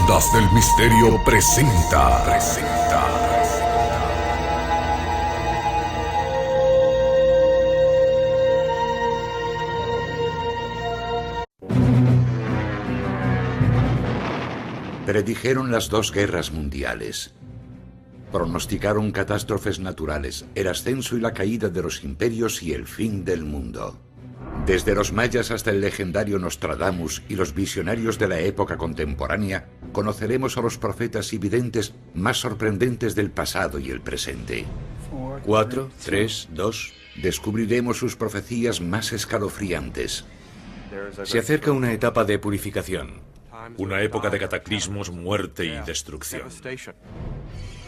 Ondas del Misterio presenta. Predijeron las dos guerras mundiales. Pronosticaron catástrofes naturales, el ascenso y la caída de los imperios y el fin del mundo. Desde los mayas hasta el legendario Nostradamus y los visionarios de la época contemporánea, conoceremos a los profetas y videntes más sorprendentes del pasado y el presente. 4, 3, 2... Descubriremos sus profecías más escalofriantes. Se acerca una etapa de purificación. Una época de cataclismos, muerte y destrucción.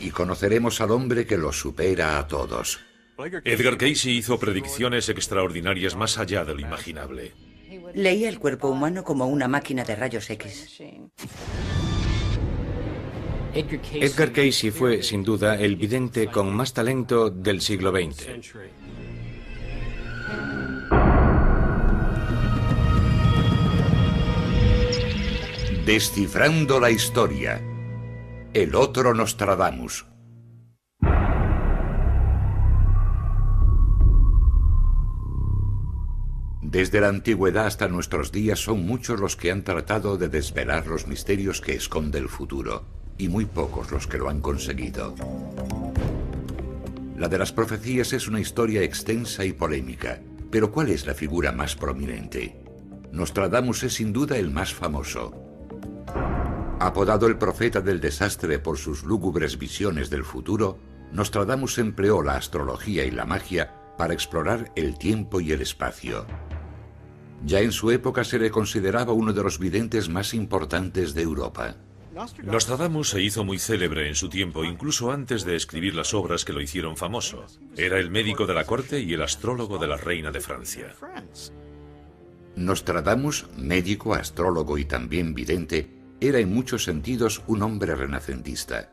Y conoceremos al hombre que los supera a todos. Edgar Cayce hizo predicciones extraordinarias más allá de lo imaginable. Leía el cuerpo humano como una máquina de rayos X. Edgar Cayce fue, sin duda, el vidente con más talento del siglo XX. Descifrando la historia. El otro Nostradamus. Desde la antigüedad hasta nuestros días son muchos los que han tratado de desvelar los misterios que esconde el futuro, y muy pocos los que lo han conseguido. La de las profecías es una historia extensa y polémica, pero ¿cuál es la figura más prominente? Nostradamus es sin duda el más famoso. Apodado el profeta del desastre por sus lúgubres visiones del futuro, Nostradamus empleó la astrología y la magia para explorar el tiempo y el espacio. Ya en su época se le consideraba uno de los videntes más importantes de Europa. Nostradamus se hizo muy célebre en su tiempo, incluso antes de escribir las obras que lo hicieron famoso. Era el médico de la corte y el astrólogo de la reina de Francia. Nostradamus, médico, astrólogo y también vidente, era en muchos sentidos un hombre renacentista.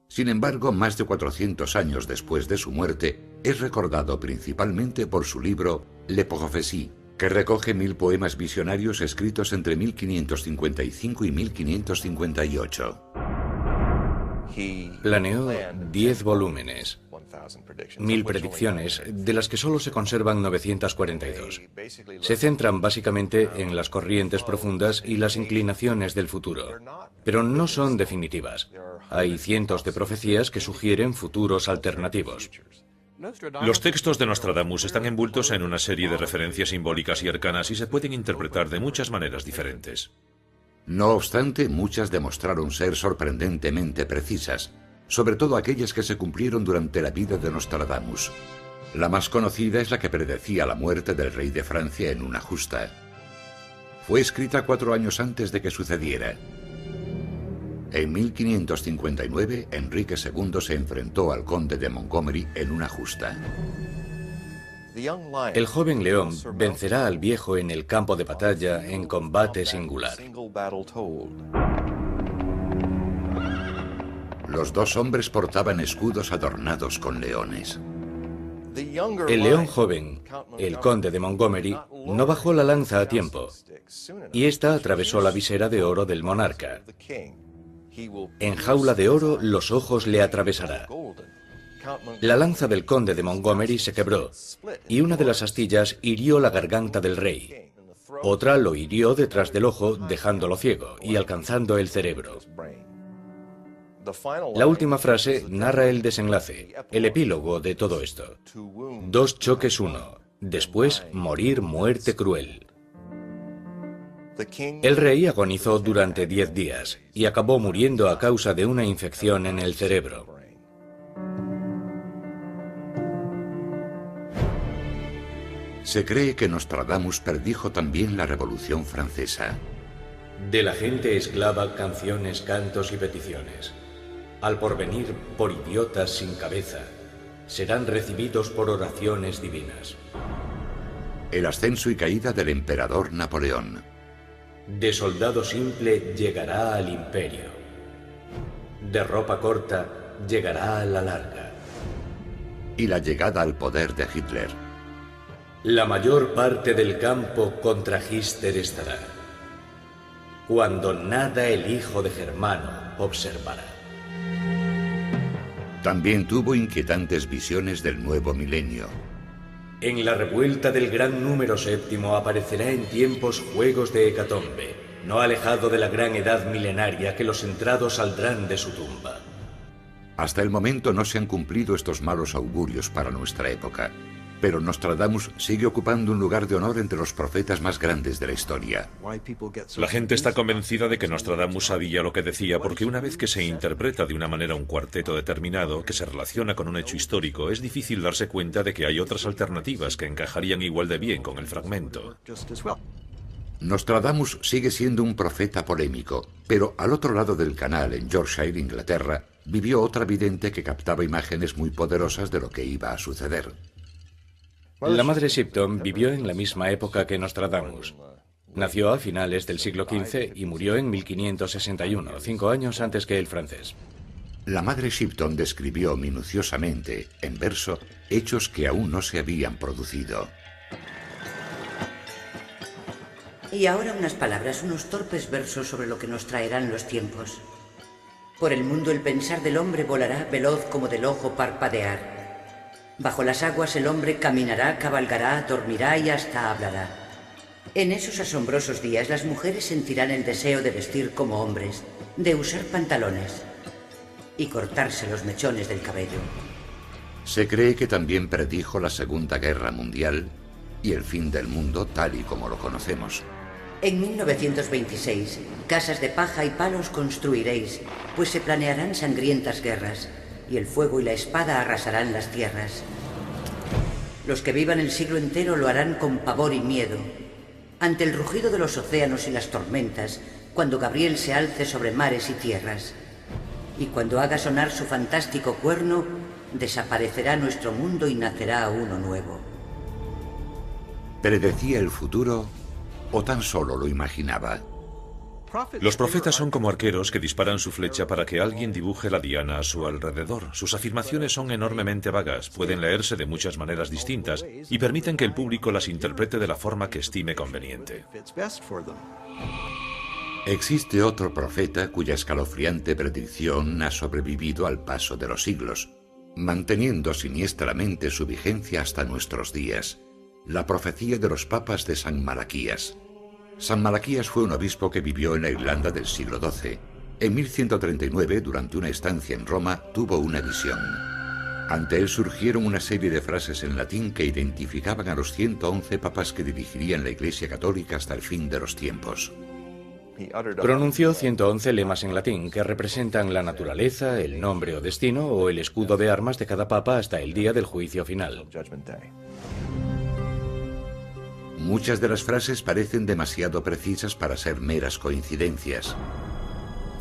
Sin embargo, más de 400 años después de su muerte, es recordado principalmente por su libro Les Prophéties, que recoge 1000 poemas visionarios escritos entre 1555 y 1558. Planeó 10 volúmenes, 1000 predicciones, de las que solo se conservan 942. Se centran básicamente en las corrientes profundas y las inclinaciones del futuro, pero no son definitivas. Hay cientos de profecías que sugieren futuros alternativos. Los textos de Nostradamus están envueltos en una serie de referencias simbólicas y arcanas y se pueden interpretar de muchas maneras diferentes. No obstante, muchas demostraron ser sorprendentemente precisas, sobre todo aquellas que se cumplieron durante la vida de Nostradamus. La más conocida es la que predecía la muerte del rey de Francia en una justa. Fue escrita 4 años antes de que sucediera. En 1559, Enrique II se enfrentó al conde de Montgomery en una justa. El joven león vencerá al viejo en el campo de batalla en combate singular. Los dos hombres portaban escudos adornados con leones. El león joven, el conde de Montgomery, no bajó la lanza a tiempo, y ésta atravesó la visera de oro del monarca. En jaula de oro los ojos le atravesará. La lanza del conde de Montgomery se quebró, y una de las astillas hirió la garganta del rey. Otra lo hirió detrás del ojo, dejándolo ciego y alcanzando el cerebro. La última frase narra el desenlace, el epílogo de todo esto. 2 choques 1, después morir muerte cruel. El rey agonizó durante 10 días y acabó muriendo a causa de una infección en el cerebro. Se cree que Nostradamus predijo también la Revolución Francesa. De la gente esclava canciones, cantos y peticiones. Al porvenir por idiotas sin cabeza, serán recibidos por oraciones divinas. El ascenso y caída del emperador Napoleón. De soldado simple llegará al imperio. De ropa corta llegará a la larga. Y la llegada al poder de Hitler. La mayor parte del campo contra Hitler estará. cuando nada el hijo de Germano observará. También tuvo inquietantes visiones del nuevo milenio. En la revuelta del gran número séptimo aparecerá en tiempos juegos de hecatombe, no alejado de la gran edad milenaria que los entrados saldrán de su tumba. Hasta el momento no se han cumplido estos malos augurios para nuestra época, pero Nostradamus sigue ocupando un lugar de honor entre los profetas más grandes de la historia. La gente está convencida de que Nostradamus sabía lo que decía porque una vez que se interpreta de una manera un cuarteto determinado que se relaciona con un hecho histórico, es difícil darse cuenta de que hay otras alternativas que encajarían igual de bien con el fragmento. Nostradamus sigue siendo un profeta polémico, pero al otro lado del canal, en Yorkshire, Inglaterra, vivió otra vidente que captaba imágenes muy poderosas de lo que iba a suceder. La madre Shipton vivió en la misma época que Nostradamus. Nació a finales del siglo XV y murió en 1561, 5 años antes que el francés. La madre Shipton describió minuciosamente, en verso, hechos que aún no se habían producido. Y ahora unas palabras, unos torpes versos sobre lo que nos traerán los tiempos. Por el mundo el pensar del hombre volará veloz como del ojo parpadear. Bajo las aguas el hombre caminará, cabalgará, dormirá y hasta hablará. En esos asombrosos días las mujeres sentirán el deseo de vestir como hombres, de usar pantalones y cortarse los mechones del cabello. Se cree que también predijo la Segunda Guerra Mundial y el fin del mundo tal y como lo conocemos. En 1926, casas de paja y palos construiréis, pues se planearán sangrientas guerras, y el fuego y la espada arrasarán las tierras. Los que vivan el siglo entero lo harán con pavor y miedo, ante el rugido de los océanos y las tormentas, cuando Gabriel se alce sobre mares y tierras. Y cuando haga sonar su fantástico cuerno, desaparecerá nuestro mundo y nacerá uno nuevo. ¿Predecía el futuro o tan solo lo imaginaba? Los profetas son como arqueros que disparan su flecha para que alguien dibuje la diana a su alrededor. Sus afirmaciones son enormemente vagas, pueden leerse de muchas maneras distintas y permiten que el público las interprete de la forma que estime conveniente. Existe otro profeta cuya escalofriante predicción ha sobrevivido al paso de los siglos, manteniendo siniestramente su vigencia hasta nuestros días. La profecía de los papas de San Malaquías. San Malaquías fue un obispo que vivió en la Irlanda del siglo XII. En 1139, durante una estancia en Roma, tuvo una visión. Ante él surgieron una serie de frases en latín que identificaban a los 111 papas que dirigirían la Iglesia Católica hasta el fin de los tiempos. Pronunció 111 lemas en latín que representan la naturaleza, el nombre o destino o el escudo de armas de cada papa hasta el día del juicio final. Muchas de las frases parecen demasiado precisas para ser meras coincidencias.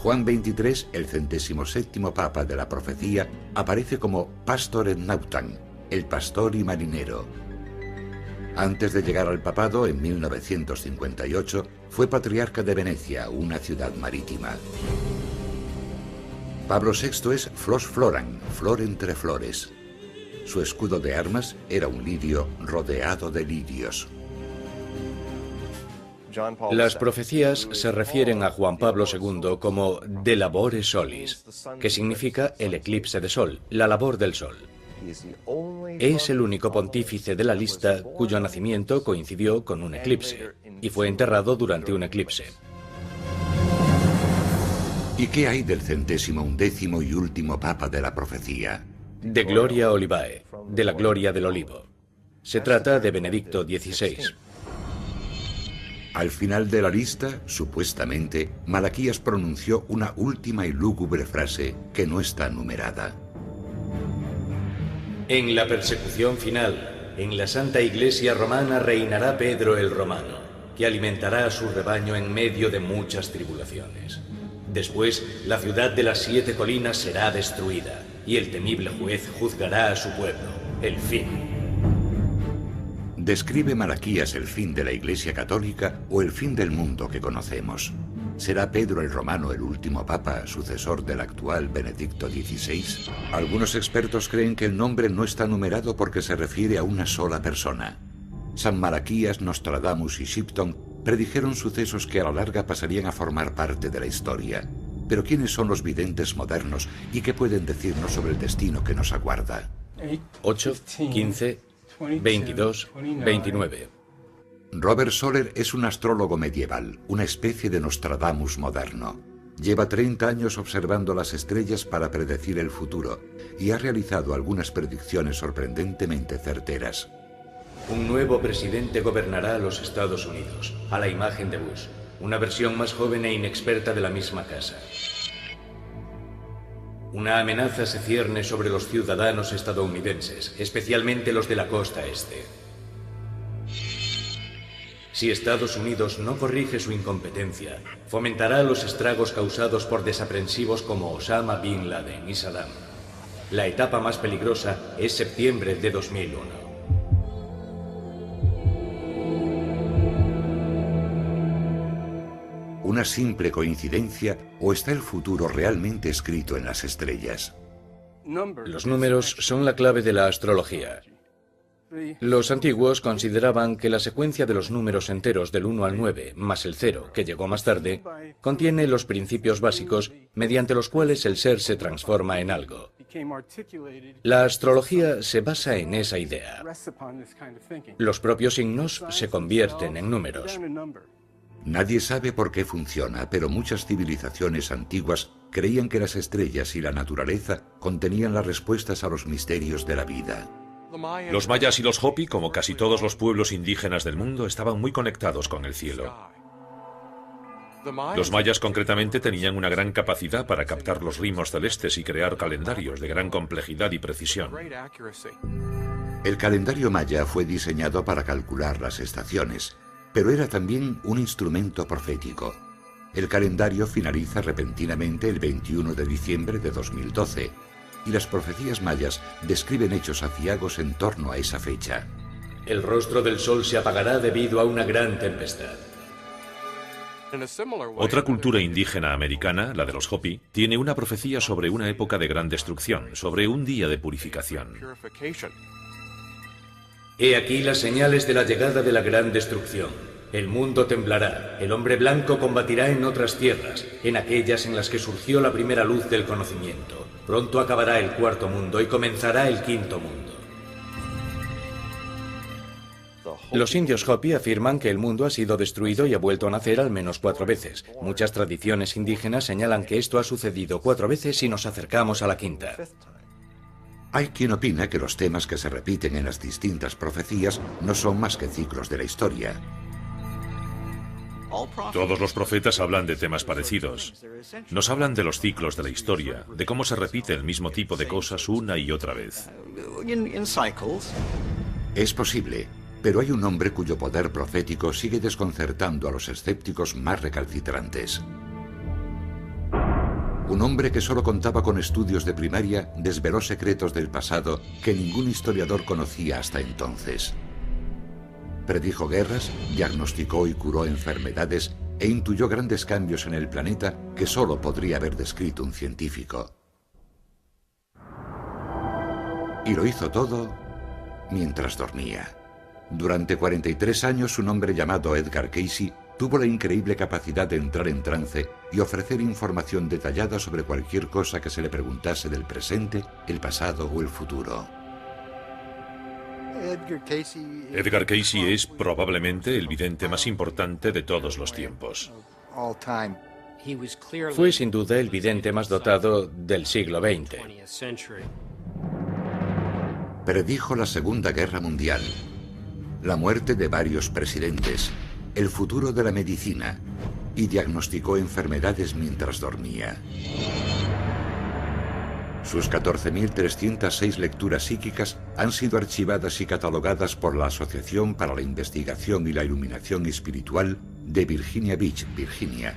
Juan XXIII, el 107º papa de la profecía, aparece como Pastor et Nautan, el pastor y marinero. Antes de llegar al papado, en 1958, fue patriarca de Venecia, una ciudad marítima. Pablo VI es Flos Floran, flor entre flores. Su escudo de armas era un lirio rodeado de lirios. Las profecías se refieren a Juan Pablo II como de labore solis, que significa el eclipse de sol, la labor del sol. Es el único pontífice de la lista cuyo nacimiento coincidió con un eclipse y fue enterrado durante un eclipse. ¿Y qué hay del 111º y último papa de la profecía? De Gloria Olivae, de la gloria del olivo. Se trata de Benedicto XVI. Al final de la lista, supuestamente, Malaquías pronunció una última y lúgubre frase que no está numerada. En la persecución final, en la Santa Iglesia Romana reinará Pedro el Romano, que alimentará a su rebaño en medio de muchas tribulaciones. Después, la ciudad de las 7 colinas será destruida, y el temible juez juzgará a su pueblo, el fin. ¿Describe Malaquías el fin de la Iglesia Católica o el fin del mundo que conocemos? ¿Será Pedro el Romano el último papa, sucesor del actual Benedicto XVI? Algunos expertos creen que el nombre no está numerado porque se refiere a una sola persona. San Malaquías, Nostradamus y Shipton Predijeron sucesos que a la larga pasarían a formar parte de la historia. Pero ¿quiénes son los videntes modernos y qué pueden decirnos sobre el destino que nos aguarda? 8, 15, 22, 29. Robert Soler es un astrólogo medieval, una especie de Nostradamus moderno. Lleva 30 años observando las estrellas para predecir el futuro y ha realizado algunas predicciones sorprendentemente certeras. Un nuevo presidente gobernará a los Estados Unidos, a la imagen de Bush, una versión más joven e inexperta de la misma casa. Una amenaza se cierne sobre los ciudadanos estadounidenses, especialmente los de la costa este. Si Estados Unidos no corrige su incompetencia, fomentará los estragos causados por desaprensivos como Osama Bin Laden y Saddam. La etapa más peligrosa es septiembre de 2001. ¿Una simple coincidencia o está el futuro realmente escrito en las estrellas? Los números son la clave de la astrología. Los antiguos consideraban que la secuencia de los números enteros del 1 al 9, más el 0, que llegó más tarde, contiene los principios básicos mediante los cuales el ser se transforma en algo. La astrología se basa en esa idea. Los propios signos se convierten en números. Nadie sabe por qué funciona, pero muchas civilizaciones antiguas creían que las estrellas y la naturaleza contenían las respuestas a los misterios de la vida. Los mayas y los Hopi, como casi todos los pueblos indígenas del mundo, estaban muy conectados con el cielo. Los mayas concretamente tenían una gran capacidad para captar los ritmos celestes y crear calendarios de gran complejidad y precisión. El calendario maya fue diseñado para calcular las estaciones, pero era también un instrumento profético. El calendario finaliza repentinamente el 21 de diciembre de 2012, y las profecías mayas describen hechos aciagos en torno a esa fecha. El rostro del sol se apagará debido a una gran tempestad. Otra cultura indígena americana, la de los Hopi, tiene una profecía sobre una época de gran destrucción, sobre un día de purificación. He aquí las señales de la llegada de la gran destrucción. El mundo temblará, el hombre blanco combatirá en otras tierras, en aquellas en las que surgió la primera luz del conocimiento. Pronto acabará el cuarto mundo y comenzará el quinto mundo. Los indios Hopi afirman que el mundo ha sido destruido y ha vuelto a nacer al menos 4 veces. Muchas tradiciones indígenas señalan que esto ha sucedido 4 veces si nos acercamos a la quinta. Hay quien opina que los temas que se repiten en las distintas profecías no son más que ciclos de la historia. Todos los profetas hablan de temas parecidos. Nos hablan de los ciclos de la historia, de cómo se repite el mismo tipo de cosas una y otra vez. Es posible, pero hay un hombre cuyo poder profético sigue desconcertando a los escépticos más recalcitrantes. Un hombre que solo contaba con estudios de primaria desveló secretos del pasado que ningún historiador conocía hasta entonces. Predijo guerras, diagnosticó y curó enfermedades e intuyó grandes cambios en el planeta que solo podría haber descrito un científico. Y lo hizo todo mientras dormía. Durante 43 años, un hombre llamado Edgar Cayce tuvo la increíble capacidad de entrar en trance y ofrecer información detallada sobre cualquier cosa que se le preguntase del presente, el pasado o el futuro. Edgar Cayce es probablemente el vidente más importante de todos los tiempos. Fue sin duda el vidente más dotado del siglo XX. Predijo la Segunda Guerra Mundial, la muerte de varios presidentes, el futuro de la medicina y diagnosticó enfermedades mientras dormía. Sus 14.306 lecturas psíquicas han sido archivadas y catalogadas por la Asociación para la Investigación y la Iluminación Espiritual de Virginia Beach, Virginia.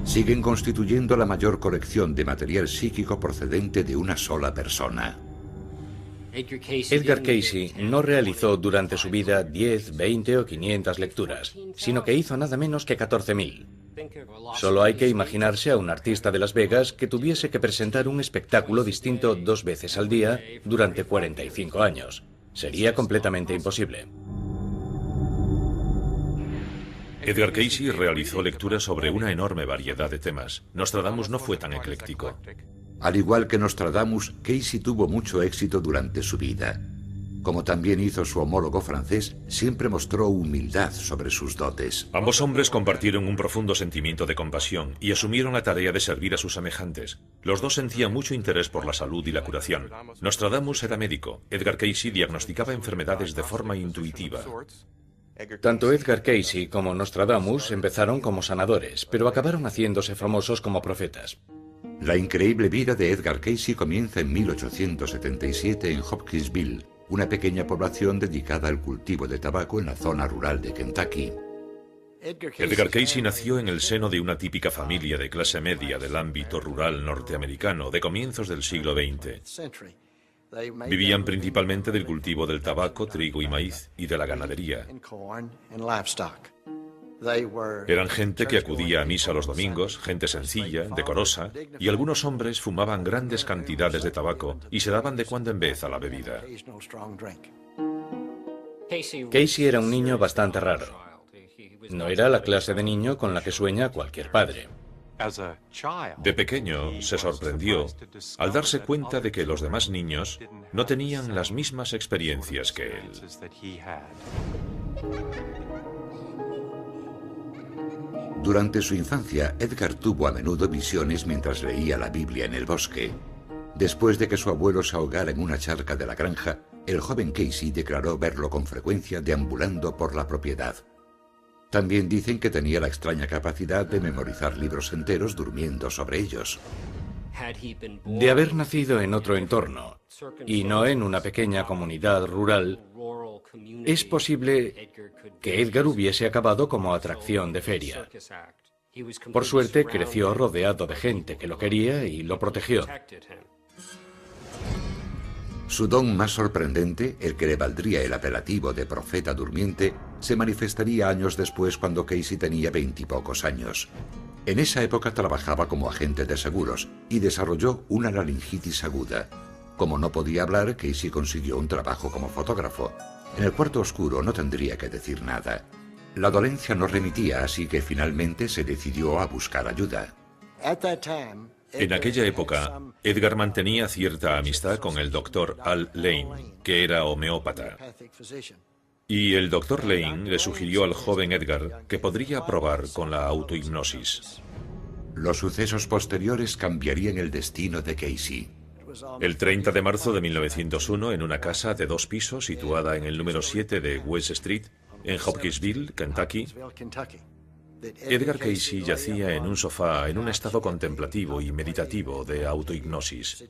Siguen constituyendo la mayor colección de material psíquico procedente de una sola persona. Edgar Cayce no realizó durante su vida 10, 20 o 500 lecturas, sino que hizo nada menos que 14.000. Solo hay que imaginarse a un artista de Las Vegas que tuviese que presentar un espectáculo distinto 2 veces al día durante 45 años. Sería completamente imposible. Edgar Cayce realizó lecturas sobre una enorme variedad de temas. Nostradamus no fue tan ecléctico. Al igual que Nostradamus, Cayce tuvo mucho éxito durante su vida. Como también hizo su homólogo francés, siempre mostró humildad sobre sus dotes. Ambos hombres compartieron un profundo sentimiento de compasión y asumieron la tarea de servir a sus semejantes. Los dos sentían mucho interés por la salud y la curación. Nostradamus era médico. Edgar Cayce diagnosticaba enfermedades de forma intuitiva. Tanto Edgar Cayce como Nostradamus empezaron como sanadores, pero acabaron haciéndose famosos como profetas. La increíble vida de Edgar Cayce comienza en 1877 en Hopkinsville, una pequeña población dedicada al cultivo de tabaco en la zona rural de Kentucky. Edgar Cayce nació en el seno de una típica familia de clase media del ámbito rural norteamericano de comienzos del siglo XX. Vivían principalmente del cultivo del tabaco, trigo y maíz, y de la ganadería. Eran gente que acudía a misa los domingos, gente sencilla, decorosa, y algunos hombres fumaban grandes cantidades de tabaco y se daban de cuando en vez a la bebida. Cayce era un niño bastante raro. No era la clase de niño con la que sueña cualquier padre. De pequeño se sorprendió al darse cuenta de que los demás niños no tenían las mismas experiencias que él. Durante su infancia, Edgar tuvo a menudo visiones mientras leía la Biblia en el bosque. Después de que su abuelo se ahogara en una charca de la granja, el joven Cayce declaró verlo con frecuencia deambulando por la propiedad. También dicen que tenía la extraña capacidad de memorizar libros enteros durmiendo sobre ellos. De haber nacido en otro entorno, y no en una pequeña comunidad rural, es posible que Edgar hubiese acabado como atracción de feria. Por suerte, creció rodeado de gente que lo quería y lo protegió. Su don más sorprendente, el que le valdría el apelativo de profeta durmiente, se manifestaría años después cuando Cayce tenía 20 y pocos años. En esa época trabajaba como agente de seguros y desarrolló una laringitis aguda. Como no podía hablar, Cayce consiguió un trabajo como fotógrafo. En el cuarto oscuro no tendría que decir nada. La dolencia no remitía, así que finalmente se decidió a buscar ayuda. En aquella época, Edgar mantenía cierta amistad con el doctor Al Lane, que era homeópata. Y el doctor Lane le sugirió al joven Edgar que podría probar con la autohipnosis. Los sucesos posteriores cambiarían el destino de Cayce. El 30 de marzo de 1901, en una casa de 2 pisos situada en el número 7 de West Street, en Hopkinsville, Kentucky, Edgar Cayce yacía en un sofá en un estado contemplativo y meditativo de autohipnosis.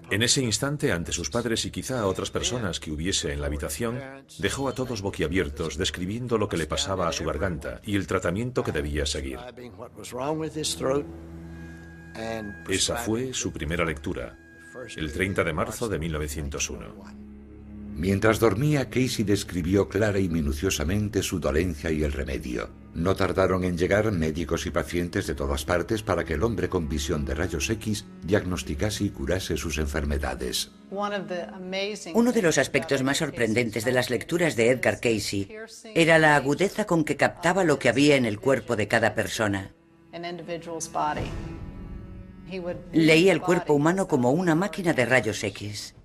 En ese instante, ante sus padres y quizá a otras personas que hubiese en la habitación, dejó a todos boquiabiertos describiendo lo que le pasaba a su garganta y el tratamiento que debía seguir. Esa fue su primera lectura, el 30 de marzo de 1901. Mientras dormía, Cayce describió clara y minuciosamente su dolencia y el remedio. No tardaron en llegar médicos y pacientes de todas partes para que el hombre con visión de rayos X diagnosticase y curase sus enfermedades. Uno de los aspectos más sorprendentes de las lecturas de Edgar Cayce era la agudeza con que captaba lo que había en el cuerpo de cada persona. Leía el cuerpo humano como una máquina de rayos X.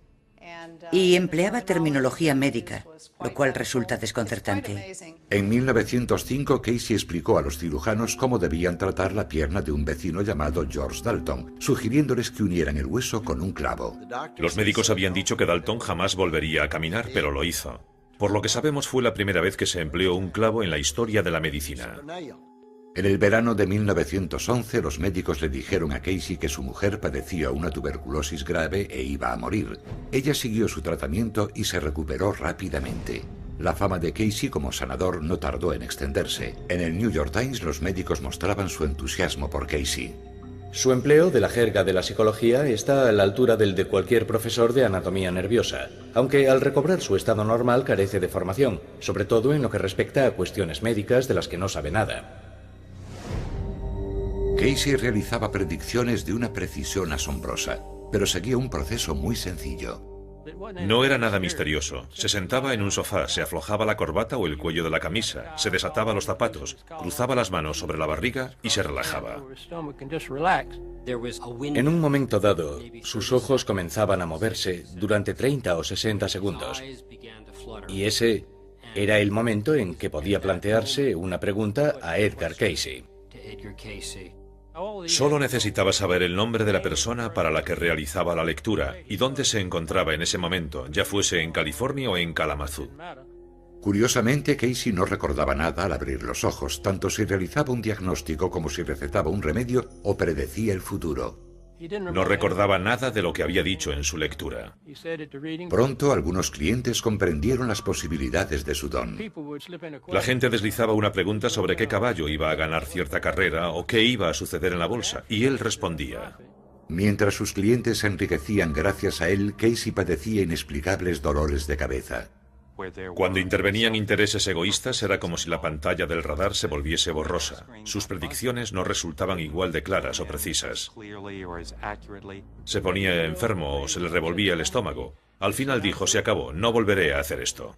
Y empleaba terminología médica, lo cual resulta desconcertante. En 1905, Cayce explicó a los cirujanos cómo debían tratar la pierna de un vecino llamado George Dalton, sugiriéndoles que unieran el hueso con un clavo. Los médicos habían dicho que Dalton jamás volvería a caminar, pero lo hizo. Por lo que sabemos, fue la primera vez que se empleó un clavo en la historia de la medicina. En el verano de 1911, los médicos le dijeron a Cayce que su mujer padecía una tuberculosis grave e iba a morir. Ella siguió su tratamiento y se recuperó rápidamente. La fama de Cayce como sanador no tardó en extenderse. En el New York Times, los médicos mostraban su entusiasmo por Cayce. Su empleo de la jerga de la psicología está a la altura del de cualquier profesor de anatomía nerviosa, aunque al recobrar su estado normal carece de formación, sobre todo en lo que respecta a cuestiones médicas de las que no sabe nada. Cayce realizaba predicciones de una precisión asombrosa, pero seguía un proceso muy sencillo. No era nada misterioso. Se sentaba en un sofá, se aflojaba la corbata o el cuello de la camisa, se desataba los zapatos, cruzaba las manos sobre la barriga y se relajaba. En un momento dado, sus ojos comenzaban a moverse durante 30 o 60 segundos. Y ese era el momento en que podía plantearse una pregunta a Edgar Cayce. Solo necesitaba saber el nombre de la persona para la que realizaba la lectura y dónde se encontraba en ese momento, ya fuese en California o en Kalamazoo. Curiosamente, Cayce no recordaba nada al abrir los ojos, tanto si realizaba un diagnóstico como si recetaba un remedio o predecía el futuro. No recordaba nada de lo que había dicho en su lectura. Pronto, algunos clientes comprendieron las posibilidades de su don. La gente deslizaba una pregunta sobre qué caballo iba a ganar cierta carrera o qué iba a suceder en la bolsa, y él respondía. Mientras sus clientes se enriquecían gracias a él, Cayce padecía inexplicables dolores de cabeza. Cuando intervenían intereses egoístas era como si la pantalla del radar se volviese borrosa. Sus predicciones no resultaban igual de claras o precisas. Se ponía enfermo o se le revolvía el estómago. Al final dijo, se acabó, no volveré a hacer esto.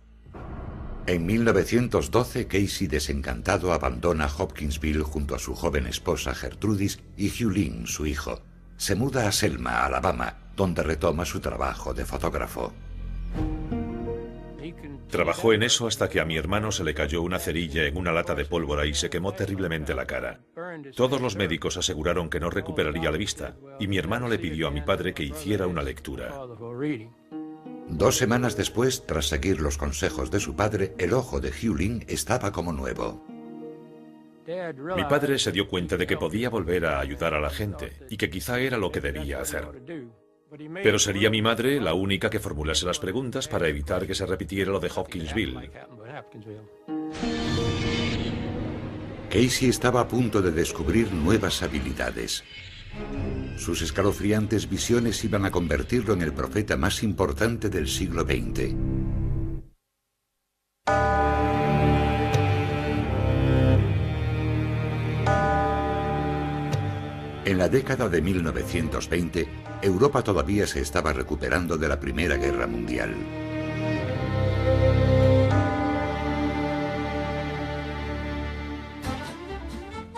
En 1912, Cayce, desencantado, abandona Hopkinsville junto a su joven esposa Gertrudis y Hugh Lynn, su hijo. Se muda a Selma, Alabama, donde retoma su trabajo de fotógrafo. Trabajó en eso hasta que a mi hermano se le cayó una cerilla en una lata de pólvora y se quemó terriblemente la cara. Todos los médicos aseguraron que no recuperaría la vista, y mi hermano le pidió a mi padre que hiciera una lectura. 2 semanas después, tras seguir los consejos de su padre, el ojo de Hugh Lynn estaba como nuevo. Mi padre se dio cuenta de que podía volver a ayudar a la gente, y que quizá era lo que debía hacer. Pero sería mi madre la única que formulase las preguntas para evitar que se repitiera lo de Hopkinsville. Cayce estaba a punto de descubrir nuevas habilidades. Sus escalofriantes visiones iban a convertirlo en el profeta más importante del siglo XX. En la década de 1920, Europa todavía se estaba recuperando de la Primera Guerra Mundial.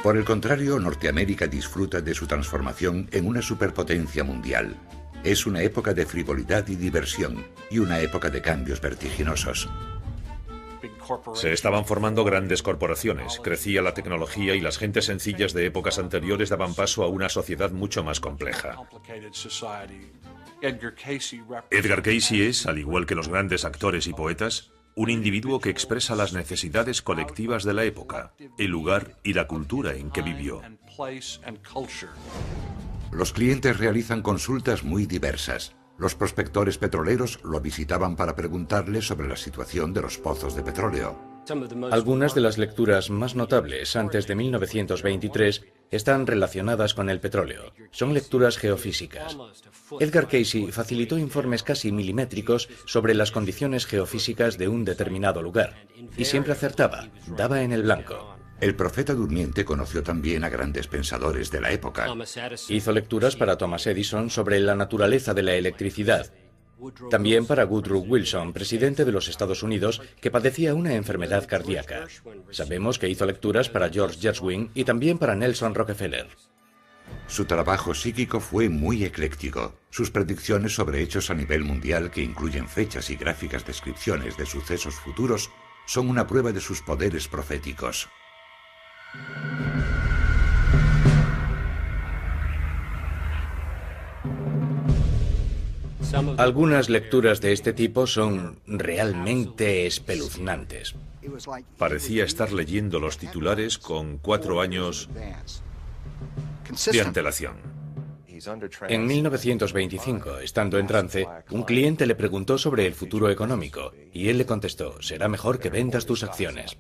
Por el contrario, Norteamérica disfruta de su transformación en una superpotencia mundial. Es una época de frivolidad y diversión, y una época de cambios vertiginosos. Se estaban formando grandes corporaciones, crecía la tecnología y las gentes sencillas de épocas anteriores daban paso a una sociedad mucho más compleja. Edgar Cayce es, al igual que los grandes actores y poetas, un individuo que expresa las necesidades colectivas de la época, el lugar y la cultura en que vivió. Los clientes realizan consultas muy diversas. Los prospectores petroleros lo visitaban para preguntarle sobre la situación de los pozos de petróleo. Algunas de las lecturas más notables antes de 1923 están relacionadas con el petróleo. Son lecturas geofísicas. Edgar Cayce facilitó informes casi milimétricos sobre las condiciones geofísicas de un determinado lugar. Y siempre acertaba, daba en el blanco. El profeta durmiente conoció también a grandes pensadores de la época. Hizo lecturas para Thomas Edison sobre la naturaleza de la electricidad. También para Woodrow Wilson, presidente de los Estados Unidos, que padecía una enfermedad cardíaca. Sabemos que hizo lecturas para George Gershwin y también para Nelson Rockefeller. Su trabajo psíquico fue muy ecléctico. Sus predicciones sobre hechos a nivel mundial, que incluyen fechas y gráficas descripciones de sucesos futuros, son una prueba de sus poderes proféticos. Algunas lecturas de este tipo son realmente espeluznantes. Parecía estar leyendo los titulares con 4 años de antelación. En 1925, estando en trance, un cliente le preguntó sobre el futuro económico y él le contestó, será mejor que vendas tus acciones.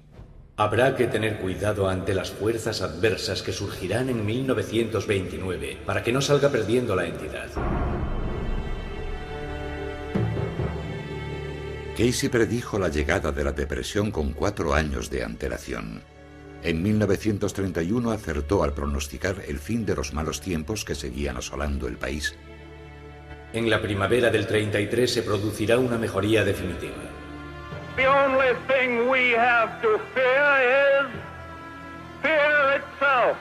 Habrá que tener cuidado ante las fuerzas adversas que surgirán en 1929 para que no salga perdiendo la entidad. Cayce predijo la llegada de la depresión con 4 años de antelación. En 1931 acertó al pronosticar el fin de los malos tiempos que seguían asolando el país. En la primavera del 33 se producirá una mejoría definitiva. The only thing we have to fear is fear itself.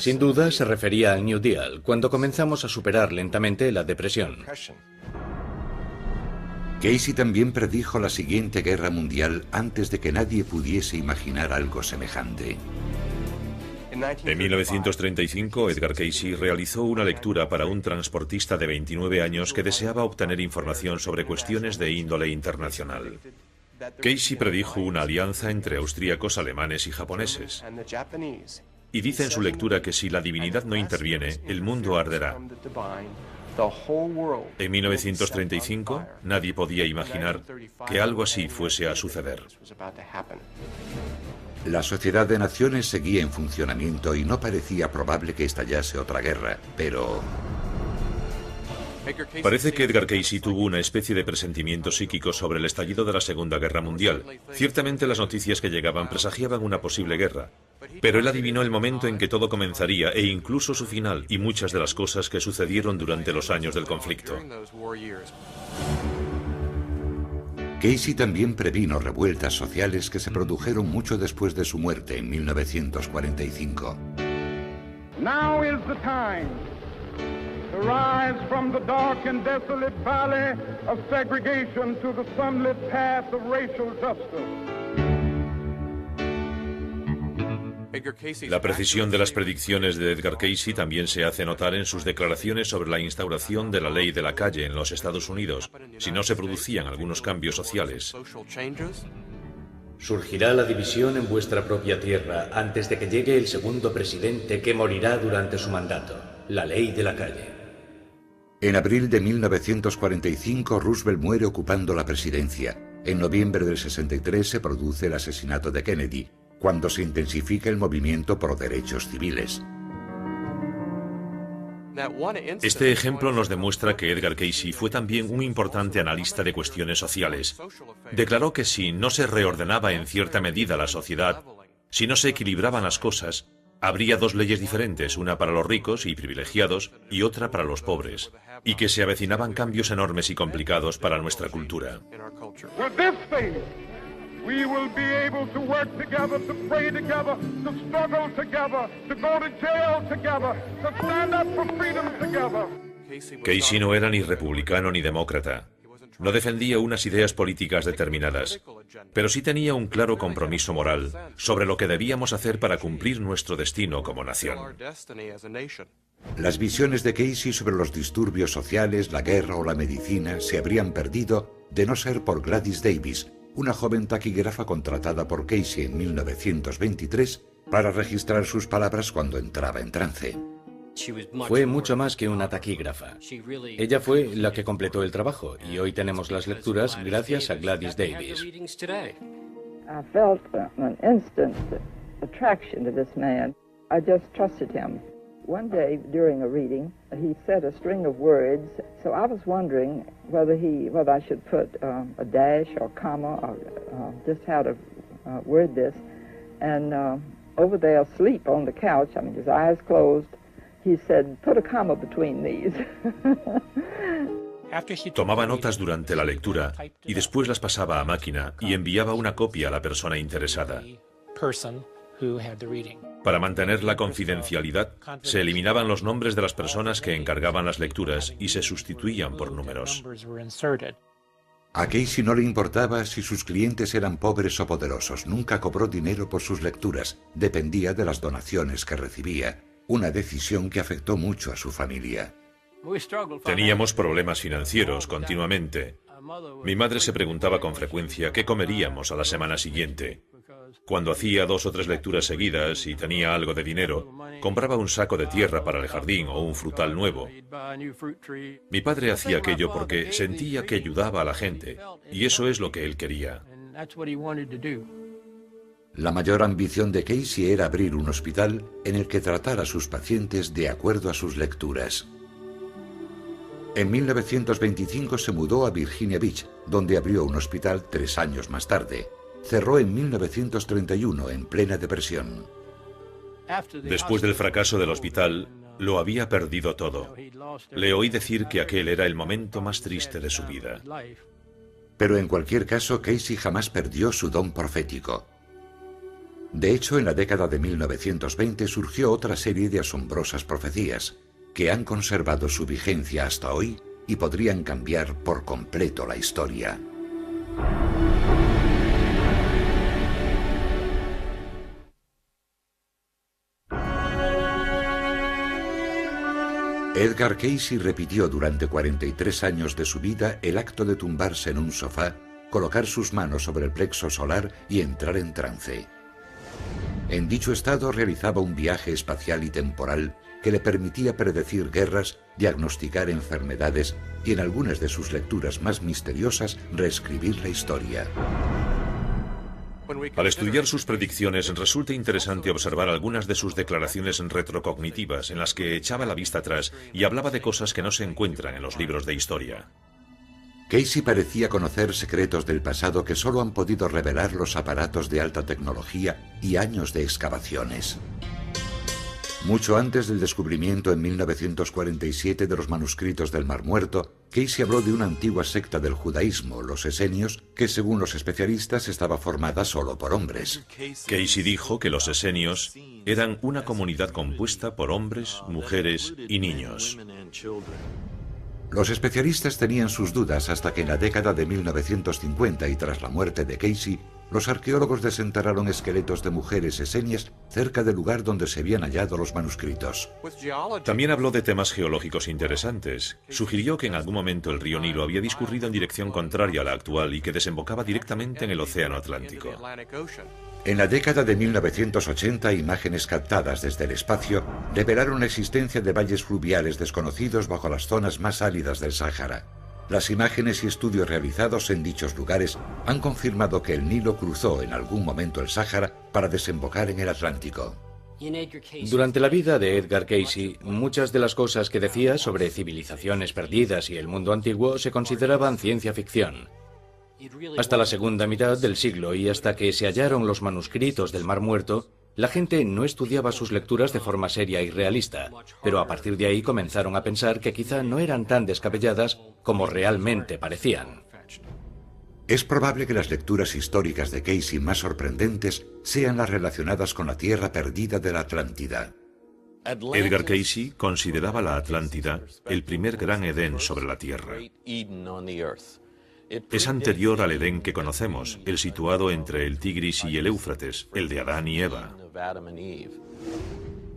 Sin duda se refería al New Deal, cuando comenzamos a superar lentamente la depresión. Casey también predijo la siguiente guerra mundial antes de que nadie pudiese imaginar algo semejante. En 1935, Edgar Cayce realizó una lectura para un transportista de 29 años que deseaba obtener información sobre cuestiones de índole internacional. Cayce predijo una alianza entre austríacos, alemanes y japoneses. Y dice en su lectura que si la divinidad no interviene, el mundo arderá. En 1935, nadie podía imaginar que algo así fuese a suceder. La Sociedad de Naciones seguía en funcionamiento y no parecía probable que estallase otra guerra, pero... Parece que Edgar Cayce tuvo una especie de presentimiento psíquico sobre el estallido de la Segunda Guerra Mundial. Ciertamente las noticias que llegaban presagiaban una posible guerra, pero él adivinó el momento en que todo comenzaría e incluso su final y muchas de las cosas que sucedieron durante los años del conflicto. Cayce también previno revueltas sociales que se produjeron mucho después de su muerte en 1945. Now is the time to rise from the dark and desolate valley of segregation to the sunlit path of racial justice. La precisión de las predicciones de Edgar Cayce también se hace notar en sus declaraciones sobre la instauración de la ley de la calle en los Estados Unidos, si no se producían algunos cambios sociales. Surgirá la división en vuestra propia tierra antes de que llegue el segundo presidente que morirá durante su mandato, la ley de la calle. En abril de 1945, Roosevelt muere ocupando la presidencia. En noviembre del 63 se produce el asesinato de Kennedy, cuando se intensifica el movimiento por derechos civiles. Este ejemplo nos demuestra que Edgar Cayce fue también un importante analista de cuestiones sociales. Declaró que si no se reordenaba en cierta medida la sociedad, si no se equilibraban las cosas, habría dos leyes diferentes, una para los ricos y privilegiados y otra para los pobres, y que se avecinaban cambios enormes y complicados para nuestra cultura. We will be able to work together, to pray together, to struggle together, to go to jail together, to stand up for freedom together. Cayce no era ni republicano ni demócrata. No defendía unas ideas políticas determinadas, pero sí tenía un claro compromiso moral sobre lo que debíamos hacer para cumplir nuestro destino como nación. Las visiones de Cayce sobre los disturbios sociales, la guerra o la medicina se habrían perdido de no ser por Gladys Davis, una joven taquígrafa contratada por Cayce en 1923 para registrar sus palabras cuando entraba en trance. Fue mucho más que una taquígrafa. Ella fue la que completó el trabajo y hoy tenemos las lecturas gracias a Gladys Davis. I felt an instant attraction to this man. I just trusted him. One day during a reading, he said a string of words, so I was wondering whether I should put a dash or comma or just how to word this. And over there asleep on the couch, I mean, his eyes closed, he said, put a comma between these. Tomaba notas durante la lectura y después las pasaba a máquina y enviaba una copia a la persona interesada. Para mantener la confidencialidad, se eliminaban los nombres de las personas que encargaban las lecturas y se sustituían por números. A Cayce no le importaba si sus clientes eran pobres o poderosos. Nunca cobró dinero por sus lecturas. Dependía de las donaciones que recibía. Una decisión que afectó mucho a su familia. Teníamos problemas financieros continuamente. Mi madre se preguntaba con frecuencia qué comeríamos a la semana siguiente. Cuando hacía 2 o 3 lecturas seguidas y tenía algo de dinero, compraba un saco de tierra para el jardín o un frutal nuevo. Mi padre hacía aquello porque sentía que ayudaba a la gente, y eso es lo que él quería. La mayor ambición de Cayce era abrir un hospital en el que tratara a sus pacientes de acuerdo a sus lecturas. En 1925 se mudó a Virginia Beach, donde abrió un hospital 3 años más tarde. Cerró en 1931, en plena depresión. Después del fracaso del hospital, Lo había perdido todo. Le oí decir que aquel era el momento más triste de su vida. Pero en cualquier caso, Casey jamás perdió su don profético. De hecho, en la década de 1920 surgió otra serie de asombrosas profecías, que han conservado su vigencia hasta hoy y podrían cambiar por completo la historia. Edgar Casey repitió durante 43 años de su vida el acto de tumbarse en un sofá, colocar sus manos sobre el plexo solar y entrar en trance. En dicho estado realizaba un viaje espacial y temporal que le permitía predecir guerras, diagnosticar enfermedades y en algunas de sus lecturas más misteriosas reescribir la historia. Al estudiar sus predicciones, resulta interesante observar algunas de sus declaraciones retrocognitivas en las que echaba la vista atrás y hablaba de cosas que no se encuentran en los libros de historia. Casey parecía conocer secretos del pasado que solo han podido revelar los aparatos de alta tecnología y años de excavaciones. Mucho antes del descubrimiento en 1947 de los manuscritos del Mar Muerto, Casey habló de una antigua secta del judaísmo, los esenios, que según los especialistas estaba formada solo por hombres. Casey dijo que los esenios eran una comunidad compuesta por hombres, mujeres y niños. Los especialistas tenían sus dudas hasta que en la década de 1950 y tras la muerte de Casey, los arqueólogos desenterraron esqueletos de mujeres esenias cerca del lugar donde se habían hallado los manuscritos. También habló de temas geológicos interesantes. Sugirió que en algún momento el río Nilo había discurrido en dirección contraria a la actual y que desembocaba directamente en el Océano Atlántico. En la década de 1980, imágenes captadas desde el espacio revelaron la existencia de valles fluviales desconocidos bajo las zonas más áridas del Sáhara. Las imágenes y estudios realizados en dichos lugares han confirmado que el Nilo cruzó en algún momento el Sáhara para desembocar en el Atlántico. Durante la vida de Edgar Casey, muchas de las cosas que decía sobre civilizaciones perdidas y el mundo antiguo se consideraban ciencia ficción. Hasta la segunda mitad del siglo y hasta que se hallaron los manuscritos del Mar Muerto, la gente no estudiaba sus lecturas de forma seria y realista, pero a partir de ahí comenzaron a pensar que quizá no eran tan descabelladas como realmente parecían. Es probable que las lecturas históricas de Casey más sorprendentes sean las relacionadas con la tierra perdida de la Atlántida. Edgar Casey consideraba la Atlántida el primer gran Edén sobre la tierra. Es anterior al Edén que conocemos, el situado entre el Tigris y el Éufrates, el de Adán y Eva.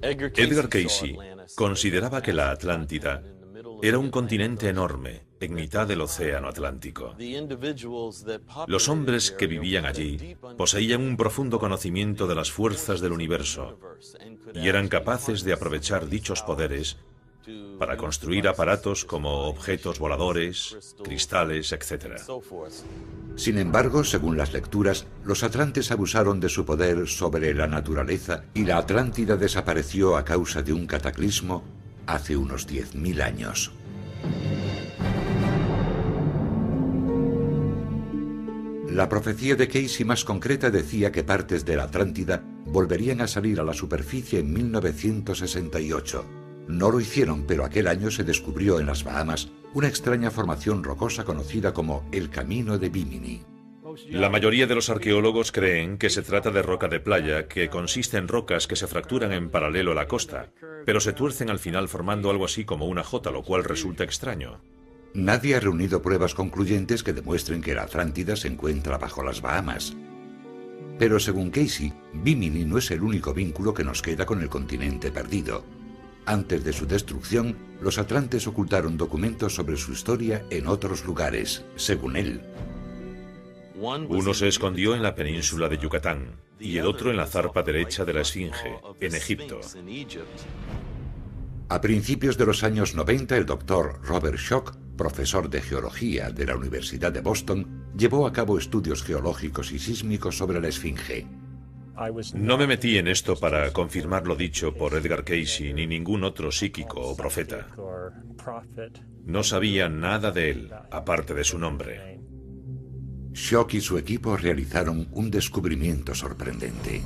Edgar Casey consideraba que la Atlántida era un continente enorme, en mitad del Océano Atlántico. Los hombres que vivían allí poseían un profundo conocimiento de las fuerzas del universo y eran capaces de aprovechar dichos poderes para construir aparatos como objetos voladores, cristales, etc. Sin embargo, según las lecturas, los atlantes abusaron de su poder sobre la naturaleza y la Atlántida desapareció a causa de un cataclismo hace unos 10.000 años. La profecía de Casey más concreta decía que partes de la Atlántida volverían a salir a la superficie en 1968. No lo hicieron, pero aquel año se descubrió en las Bahamas una extraña formación rocosa conocida como el Camino de Bimini. La mayoría de los arqueólogos creen que se trata de roca de playa, que consiste en rocas que se fracturan en paralelo a la costa, pero se tuercen al final formando algo así como una jota, lo cual resulta extraño. Nadie ha reunido pruebas concluyentes que demuestren que la Atlántida se encuentra bajo las Bahamas. Pero según Casey, Bimini no es el único vínculo que nos queda con el continente perdido. Antes de su destrucción, los atlantes ocultaron documentos sobre su historia en otros lugares, según él. Uno se escondió en la península de Yucatán y el otro en la zarpa derecha de la Esfinge, en Egipto. A principios de los años 90, el doctor Robert Schoch, profesor de geología de la Universidad de Boston, llevó a cabo estudios geológicos y sísmicos sobre la Esfinge. No me metí en esto para confirmar lo dicho por Edgar Casey ni ningún otro psíquico o profeta. No sabía nada de él, aparte de su nombre. Schoch y su equipo realizaron un descubrimiento sorprendente.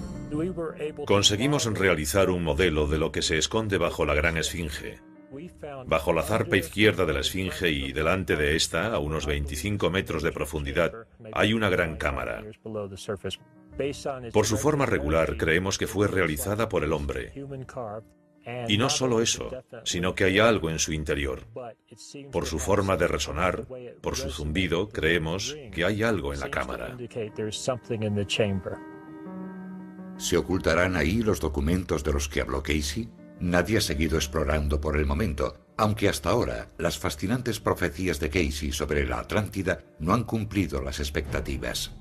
Conseguimos realizar un modelo de lo que se esconde bajo la gran esfinge. Bajo la zarpa izquierda de la esfinge y delante de esta, a unos 25 metros de profundidad, hay una gran cámara. Por su forma regular, creemos que fue realizada por el hombre. Y no solo eso, sino que hay algo en su interior. Por su forma de resonar, por su zumbido, creemos que hay algo en la cámara. ¿Se ocultarán ahí los documentos de los que habló Casey? Nadie ha seguido explorando por el momento, aunque hasta ahora las fascinantes profecías de Casey sobre la Atlántida no han cumplido las expectativas.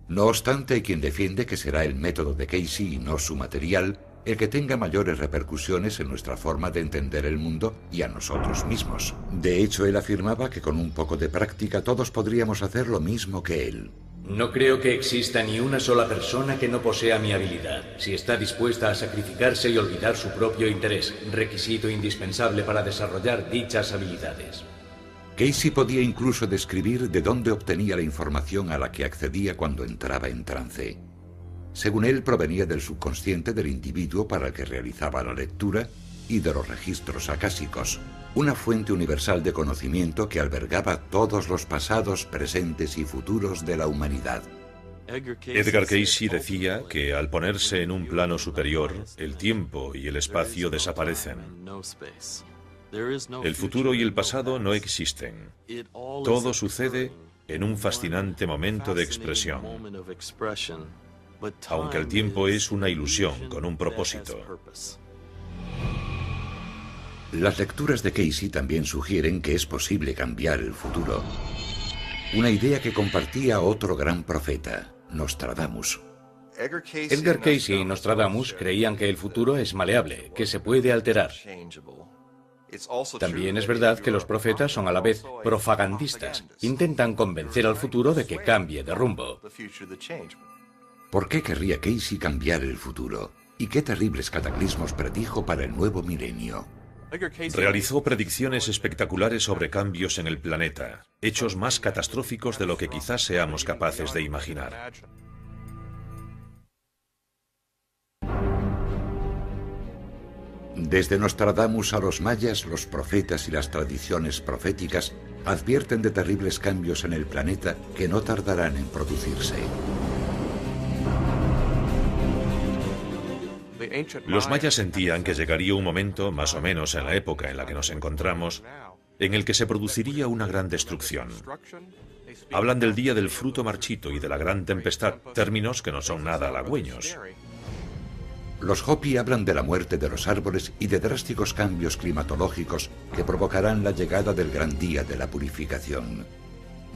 No obstante, hay quien defiende que será el método de Casey y no su material el que tenga mayores repercusiones en nuestra forma de entender el mundo y a nosotros mismos. De hecho, él afirmaba que con un poco de práctica todos podríamos hacer lo mismo que él. No creo que exista ni una sola persona que no posea mi habilidad, si está dispuesta a sacrificarse y olvidar su propio interés, requisito indispensable para desarrollar dichas habilidades. Casey podía incluso describir de dónde obtenía la información a la que accedía cuando entraba en trance. Según él, provenía del subconsciente del individuo para el que realizaba la lectura y de los registros acásicos, una fuente universal de conocimiento que albergaba todos los pasados, presentes y futuros de la humanidad. Edgar Casey decía que al ponerse en un plano superior, el tiempo y el espacio desaparecen. El futuro y el pasado no existen. Todo sucede en un fascinante momento de expresión. Aunque el tiempo es una ilusión con un propósito. Las lecturas de Casey también sugieren que es posible cambiar el futuro. Una idea que compartía otro gran profeta, Nostradamus. Edgar Casey y Nostradamus creían que el futuro es maleable, que se puede alterar. También es verdad que los profetas son a la vez propagandistas. Intentan convencer al futuro de que cambie de rumbo. ¿Por qué querría Casey cambiar el futuro? ¿Y qué terribles cataclismos predijo para el nuevo milenio? Realizó predicciones espectaculares sobre cambios en el planeta, hechos más catastróficos de lo que quizás seamos capaces de imaginar. Desde Nostradamus a los mayas, los profetas y las tradiciones proféticas advierten de terribles cambios en el planeta que no tardarán en producirse. Los mayas sentían que llegaría un momento, más o menos en la época en la que nos encontramos, en el que se produciría una gran destrucción. Hablan del día del fruto marchito y de la gran tempestad, términos que no son nada halagüeños. Los Hopi hablan de la muerte de los árboles y de drásticos cambios climatológicos que provocarán la llegada del gran día de la purificación.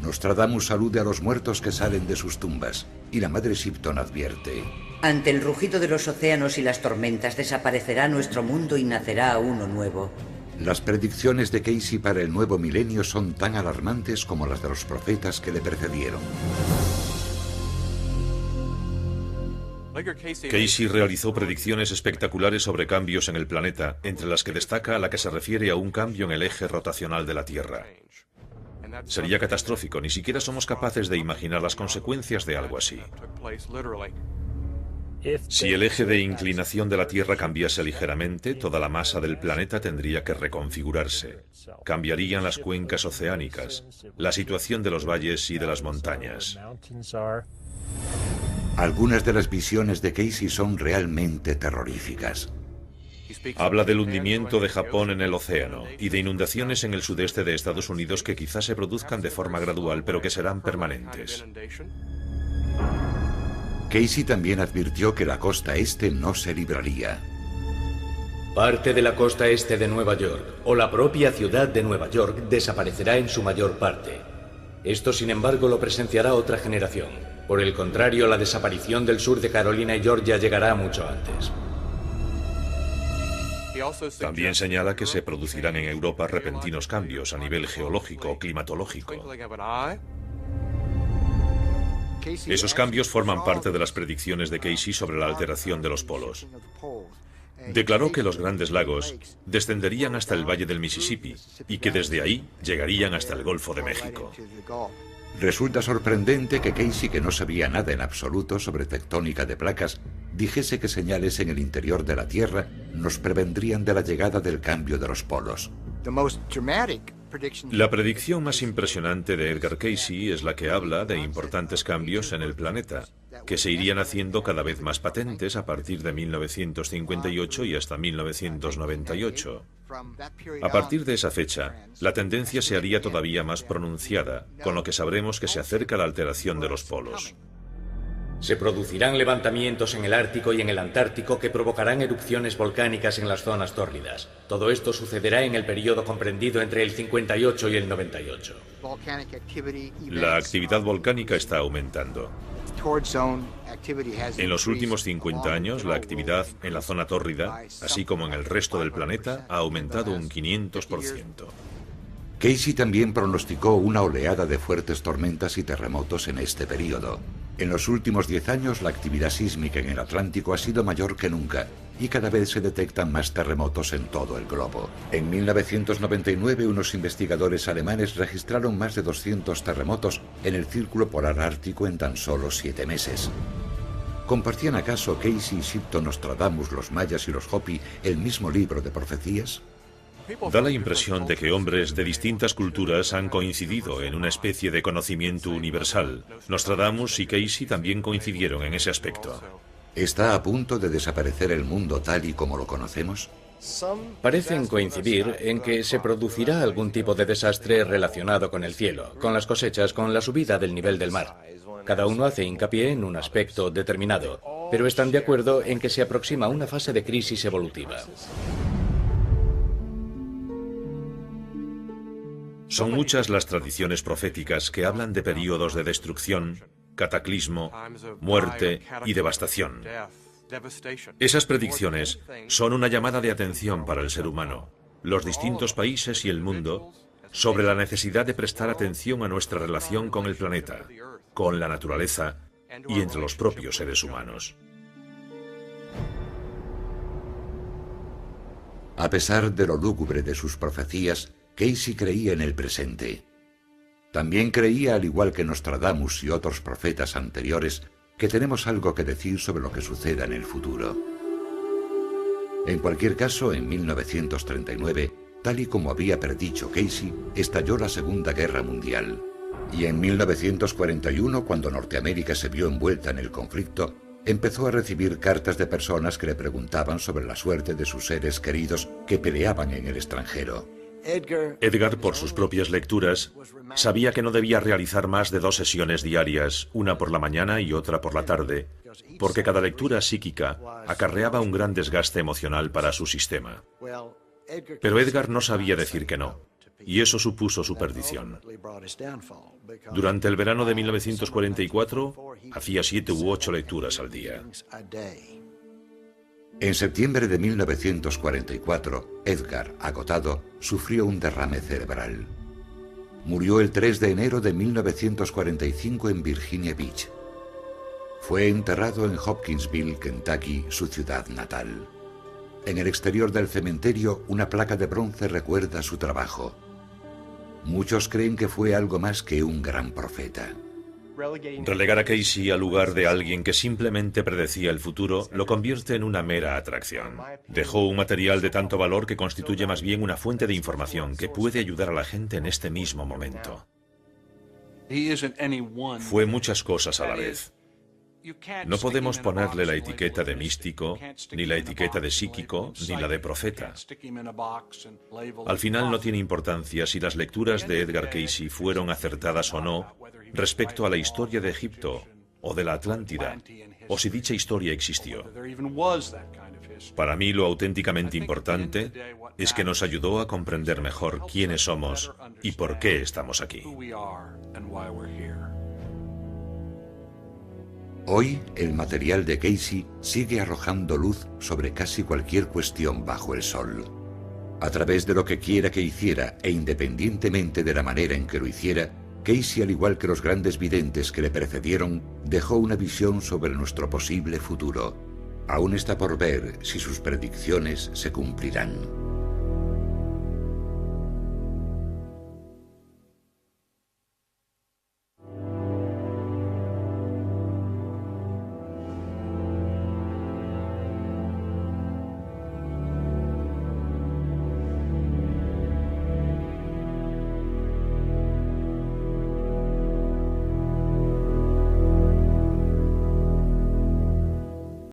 Nostradamus alude a los muertos que salen de sus tumbas, y la madre Shipton advierte: ante el rugido de los océanos y las tormentas desaparecerá nuestro mundo y nacerá uno nuevo. Las predicciones de Casey para el nuevo milenio son tan alarmantes como las de los profetas que le precedieron. Casey realizó predicciones espectaculares sobre cambios en el planeta, entre las que destaca la que se refiere a un cambio en el eje rotacional de la Tierra. Sería catastrófico, ni siquiera somos capaces de imaginar las consecuencias de algo así. Si el eje de inclinación de la Tierra cambiase ligeramente, toda la masa del planeta tendría que reconfigurarse. Cambiarían las cuencas oceánicas, la situación de los valles y de las montañas. Algunas de las visiones de Casey son realmente terroríficas. Habla del hundimiento de Japón en el océano y de inundaciones en el sudeste de Estados Unidos que quizás se produzcan de forma gradual, pero que serán permanentes. Casey también advirtió que la costa este no se libraría. Parte de la costa este de Nueva York, o la propia ciudad de Nueva York, desaparecerá en su mayor parte. Esto, sin embargo, lo presenciará otra generación. Por el contrario, la desaparición del sur de Carolina y Georgia llegará mucho antes. También señala que se producirán en Europa repentinos cambios a nivel geológico o climatológico. Esos cambios forman parte de las predicciones de Casey sobre la alteración de los polos. Declaró que los grandes lagos descenderían hasta el valle del Mississippi y que desde ahí llegarían hasta el Golfo de México. Resulta sorprendente que Casey, que no sabía nada en absoluto sobre tectónica de placas, dijese que señales en el interior de la Tierra nos prevendrían de la llegada del cambio de los polos. La predicción más impresionante de Edgar Cayce es la que habla de importantes cambios en el planeta, que se irían haciendo cada vez más patentes a partir de 1958 y hasta 1998. A partir de esa fecha, la tendencia se haría todavía más pronunciada, con lo que sabremos que se acerca la alteración de los polos. Se producirán levantamientos en el Ártico y en el Antártico que provocarán erupciones volcánicas en las zonas tórridas. Todo esto sucederá en el periodo comprendido entre el 58 y el 98. La actividad volcánica está aumentando. En los últimos 50 años, la actividad en la zona tórrida, así como en el resto del planeta, ha aumentado un 500%. Cayce también pronosticó una oleada de fuertes tormentas y terremotos en este periodo. En los últimos 10 años, la actividad sísmica en el Atlántico ha sido mayor que nunca y cada vez se detectan más terremotos en todo el globo. En 1999, unos investigadores alemanes registraron más de 200 terremotos en el Círculo Polar Ártico en tan solo 7 meses. ¿Compartían acaso Cayce y Shipton, Nostradamus, los mayas y los Hopi el mismo libro de profecías? Da la impresión de que hombres de distintas culturas han coincidido en una especie de conocimiento universal. Nostradamus y Cayce también coincidieron en ese aspecto. ¿Está a punto de desaparecer el mundo tal y como lo conocemos? Parecen coincidir en que se producirá algún tipo de desastre relacionado con el cielo, con las cosechas, con la subida del nivel del mar. Cada uno hace hincapié en un aspecto determinado, pero están de acuerdo en que se aproxima una fase de crisis evolutiva. Son muchas las tradiciones proféticas que hablan de períodos de destrucción, cataclismo, muerte y devastación. Esas predicciones son una llamada de atención para el ser humano, los distintos países y el mundo, sobre la necesidad de prestar atención a nuestra relación con el planeta, con la naturaleza y entre los propios seres humanos. A pesar de lo lúgubre de sus profecías, Cayce creía en el presente. También creía, al igual que Nostradamus y otros profetas anteriores, que tenemos algo que decir sobre lo que suceda en el futuro. En cualquier caso, en 1939, tal y como había predicho Cayce, estalló la Segunda Guerra Mundial. Y en 1941, cuando Norteamérica se vio envuelta en el conflicto, empezó a recibir cartas de personas que le preguntaban sobre la suerte de sus seres queridos que peleaban en el extranjero. Edgar, por sus propias lecturas, sabía que no debía realizar más de 2 sesiones diarias, una por la mañana y otra por la tarde, porque cada lectura psíquica acarreaba un gran desgaste emocional para su sistema. Pero Edgar no sabía decir que no, y eso supuso su perdición. Durante el verano de 1944, hacía 7 u 8 lecturas al día. En septiembre de 1944, Edgar, agotado, sufrió un derrame cerebral. Murió el 3 de enero de 1945 en Virginia Beach. Fue enterrado en Hopkinsville, Kentucky, su ciudad natal. En el exterior del cementerio, una placa de bronce recuerda su trabajo. Muchos creen que fue algo más que un gran profeta. Relegar a Cayce al lugar de alguien que simplemente predecía el futuro lo convierte en una mera atracción. Dejó un material de tanto valor que constituye más bien una fuente de información que puede ayudar a la gente en este mismo momento. Fue muchas cosas a la vez. No podemos ponerle la etiqueta de místico, ni la etiqueta de psíquico, ni la de profeta. Al final no tiene importancia si las lecturas de Edgar Cayce fueron acertadas o no respecto a la historia de Egipto o de la Atlántida, o si dicha historia existió. Para mí lo auténticamente importante es que nos ayudó a comprender mejor quiénes somos y por qué estamos aquí. Hoy, el material de Cayce sigue arrojando luz sobre casi cualquier cuestión bajo el sol. A través de lo que quiera que hiciera e independientemente de la manera en que lo hiciera, Cayce, al igual que los grandes videntes que le precedieron, dejó una visión sobre nuestro posible futuro. Aún está por ver si sus predicciones se cumplirán.